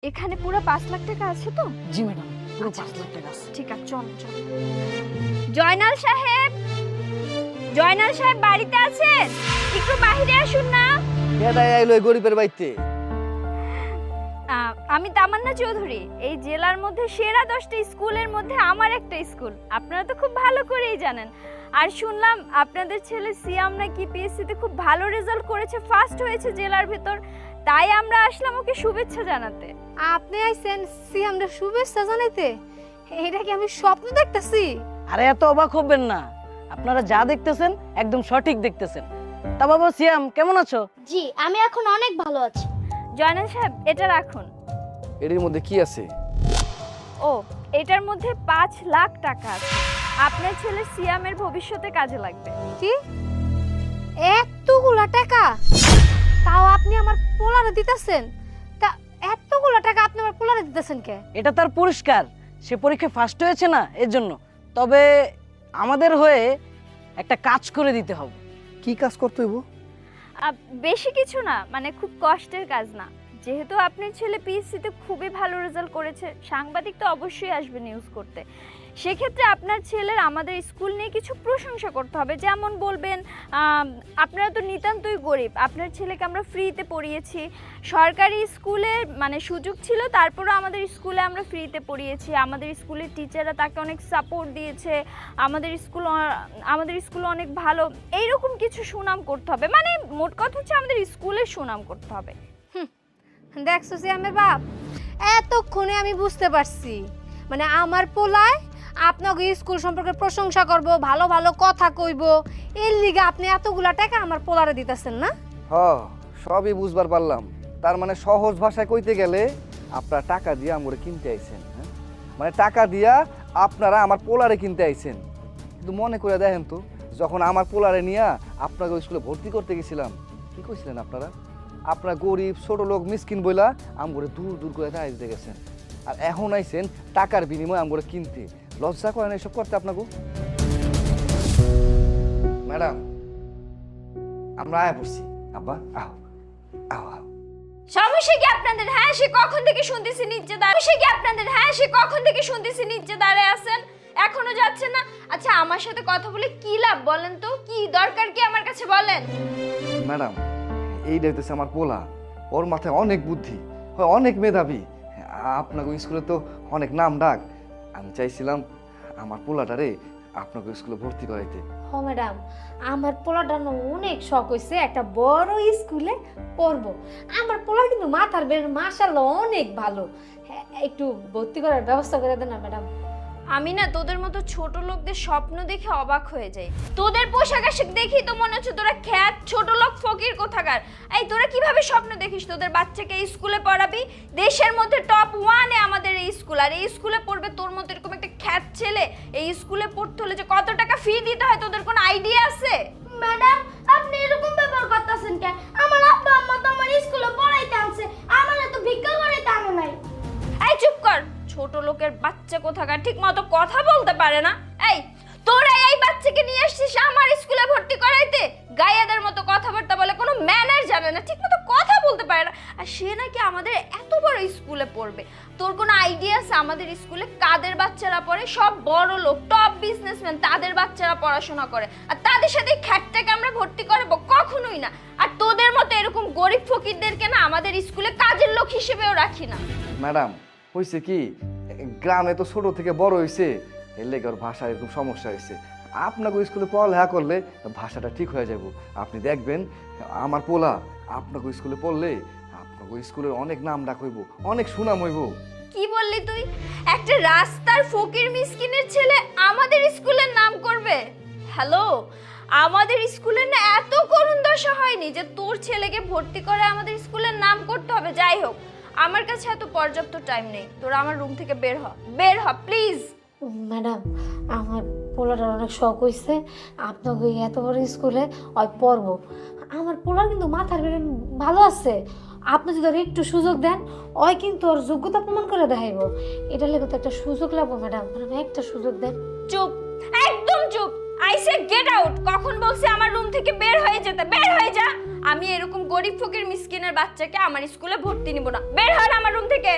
এখানে পুরো 5 লাখ টাকা আছে তো? জি ম্যাডাম, পুরো 5 লাখ টাকা আছে। ঠিক আছে, চল চল। জয়নাল সাহেব, জয়নাল সাহেব বাড়িতে আছেন? একটু বাইরে আসুন না। কেডাই আইলো এই গরিবের বাড়িতে? আমি তামান্না চৌধুরী। এই জেলার মধ্যে সেরা 10টা স্কুলের মধ্যে আমার একটা স্কুল, আপনারা তো খুব ভালো করেই জানেন। আর শুনলাম আপনাদের ছেলে সিয়াম নাকি পিএসসিতে খুব ভালো রেজাল্ট করেছে, ফার্স্ট হয়েছে জেলার ভেতর। তাই আমরা আসলাম ওকে শুভেচ্ছা জানাতে। আপনি আইছেন সিয়ামরে শুভেচ্ছা জানাইতে? এটা কি আমি স্বপ্ন দেখতেছি? আরে এত অবাক হবেন না, আপনারা যা দেখতেছেন একদম সঠিক দেখতেছেন। তা বাবা সিয়াম কেমন আছো? জি, আমি এখন অনেক ভালো আছি। জয়নাল সাহেব এটা রাখুন। এর মধ্যে কি আছে? ও, এটার মধ্যে 5 লাখ টাকা আছে, আপনার ছেলে সিয়ামের ভবিষ্যতে কাজে লাগবে। কি এতগুলা টাকা? তাও আপনি আমার পোলারে দিতেছেন? তা এতগুলা টাকা আপনি আমার পোলারে দিতেছেন কে? এটা তার পুরস্কার, সে পরীক্ষায় ফার্স্ট হয়েছে না এর জন্য। তবে আমাদের হয়ে একটা কাজ করে দিতে হবে। কি কাজ করতে হইব? বেশি কিছু না, মানে খুব কষ্টের কাজ না। যেহেতু আপনার ছেলে পিএসসিতে খুবই ভালো রেজাল্ট করেছে, সাংবাদিক তো অবশ্যই আসবে নিউজ করতে। সেক্ষেত্রে আপনার ছেলের আমাদের স্কুল নিয়ে কিছু প্রশংসা করতে হবে। যেমন বলবেন, আপনারা তো নিতান্তই গরিব, আপনার ছেলেকে আমরা ফ্রিতে পড়িয়েছি। সরকারি স্কুলে মানে সুযোগ ছিল, তারপরেও আমাদের স্কুলে আমরা ফ্রিতে পড়িয়েছি। আমাদের স্কুলের টিচাররা তাকে অনেক সাপোর্ট দিয়েছে। আমাদের স্কুল অনেক ভালো, এইরকম কিছু সুনাম করতে হবে। মানে মোট কথা হচ্ছে আমাদের স্কুলের সুনাম করতে হবে। দেখছো সিয়ামের বাপ, এতক্ষণে আমি বুঝতে পারছি মানে আমার পোলায় আপনাকে স্কুল সম্পর্কে প্রশংসা করব, ভালো ভালো কথা কইব, এর লিগে আপনি এতগুলা টাকা আমার পোলারে দিতেছেন না? হ, সবই বুঝবার পারলাম। তার মানে সহজ ভাষায় কইতে গেলে আপনারা টাকা দিয়ে আমরে কিনতে আইছেন। হ্যাঁ, মানে টাকা দিয়া আপনারা আমার পোলারে কিনতে আইছেন। কিন্তু মনে করে দেখেন তো, যখন আমার পোলারে নিয়ে আপনাকে স্কুলে ভর্তি করতে গেছিলাম, কি কইছিলেন আপনারা? আপনারা গরিব ছোট লোক মিসকিন বইলা আমগরে দূর দূর করে দাঁড়িয়ে দিতে গেছেন। আর এখন আইছেন টাকার বিনিময়ে আমগরে কিনতে। লজ্জা করেন এসব করতে আপনাকে? ম্যাডাম, আমরা আয়া পড়ছি। আব্বা আও আও আও। সমস্যা কি আপনাদের? হ্যাঁ, সে কখন থেকে শুনতেছি নিচে দাঁড়ায়। সমস্যা কি আপনাদের? হ্যাঁ, সে কখন থেকে শুনতেছি নিচে দাঁড়ায় আছেন, এখনো যাচ্ছেন না। আচ্ছা, আমার সাথে কথা বলে কি লাভ বলেন তো? কি দরকার কি আমার কাছে বলেন? ম্যাডাম, এইটা হইতেছে আমার পোলা। ওর মাথায় অনেক বুদ্ধি, হয় অনেক মেধাবী। আপনাকে স্কুলে তো অনেক নাম ডাক। আমি চাইছিলাম আমার পোলাটারে আপনাকে স্কুলে ভর্তি করাইতে। হ ম্যাডাম, আমার পোলাটা অনেক শখ হয়েছে একটা বড় স্কুলে পড়বো। আমার পোলা কিন্তু মাথার বের মাশাআল্লাহ অনেক ভালো। হ্যাঁ, একটু ভর্তি করার ব্যবস্থা করে দেন না ম্যাডাম। আমি না তোদের মতো ছোট লোকদের স্বপ্ন দেখে অবাক হয়ে যাই। তোদের পোশাক আশাক দেখি তো মনে হচ্ছে তোরা খ্যাত ছোট লোক ফকির কোথাকার। এই তোরা কিভাবে স্বপ্ন দেখিস তোদের বাচ্চাকে এই স্কুলে পড়াবি? দেশের মধ্যে টপ 1-এ আমাদের এই স্কুল, আর এই স্কুলে পড়বে তোর মতো এরকম একটা খ্যাত ছেলে। এই স্কুলে পড়তে হলে যে কত টাকা ফি দিতে হয় তোদের কোনো আইডিয়া আছে? ম্যাডাম, আপনি এরকম ব্যবহার করতেছেন কেন? আমার আব্বা আম্মা তো আমার স্কুলে পড়াইতে আনছে, আমার এত ভিক্ষা করাইতে আনো নাই। এই চুপ কর, ছোট লোকের বাচ্চা কোথাকার, ঠিক মতো কথা বলতে পারে না। এই তোরা এই বাচ্চাকে নিয়ে আসছিস আমার স্কুলে ভর্তি করাইতে? গায়াদের মতো কথাবার্তা বলে, কোনো ম্যানার জানে না, ঠিক মতো কথা বলতে পারে না। আর সে নাকি আমাদের এত বড় স্কুলে পড়বে। তোর কোনো আইডিয়া আছে আমাদের স্কুলে কাদের বাচ্চারা পড়ে? সব বড় লোক, টপ বিজনেসম্যান, তাদের বাচ্চারা পড়াশোনা করে। আর তাদের সাথে খ্যাটটাকে আমরা ভর্তি করাবো? কখনোই না। আর তোদের মতো এরকম গরিব ফকিরদেরকে না আমাদের স্কুলে কাজের লোক হিসেবেও রাখি না। ম্যাডাম, হয়েছে কি, গ্রামে তো ছোট থেকে বড় হয়েছে, এর লেগে ওর ভাষার এরকম সমস্যা হয়েছে। আপনাকে স্কুলে পড়ালেখা করলে ভাষাটা ঠিক হয়ে যাব। আপনি দেখবেন আমার পোলা আপনাকে স্কুলে পড়লে আপনাকে স্কুলের অনেক নাম ডাক হইব, অনেক সুনাম হইব। কি বললি তুই? একটা রাস্তার ফকির মিসকিনের ছেলে আমাদের স্কুলের নাম করবে? হ্যালো, আমাদের স্কুলের না এত করুণ দশা হয়নি যে তোর ছেলেকে ভর্তি করে আমাদের স্কুলের নাম করতে হবে। যাই হোক, আমার কাছে এত পর্যাপ্ত টাইম নেই। তোরা আমার রুম থেকে বের হ, বের হ প্লিজ। ম্যাডাম, আমার পোলাটার অনেক শখ হয়েছে আপনাকে এত বড় স্কুলে ওই পড়বো। আমার পোলার কিন্তু মাথার বের ভালো আছে। আপনি যদি ওর একটু সুযোগ দেন, ওই কিন্তু ওর যোগ্যতা প্রমাণ করে দেখাইব। এটা লেগে তো একটা সুযোগ লাগবো ম্যাডাম, একটা সুযোগ দেন। চুপ, একদম চুপ। আইসি বলছি গেট আউট, কখন বলছি আমার রুম থেকে বের হয়ে যেতে, বের হয়ে যা। আমি এরকম গরিব ফকির মিসকিনের বাচ্চাকে আমার স্কুলে ভর্তি নিব না, বের হন আমার রুম থেকে।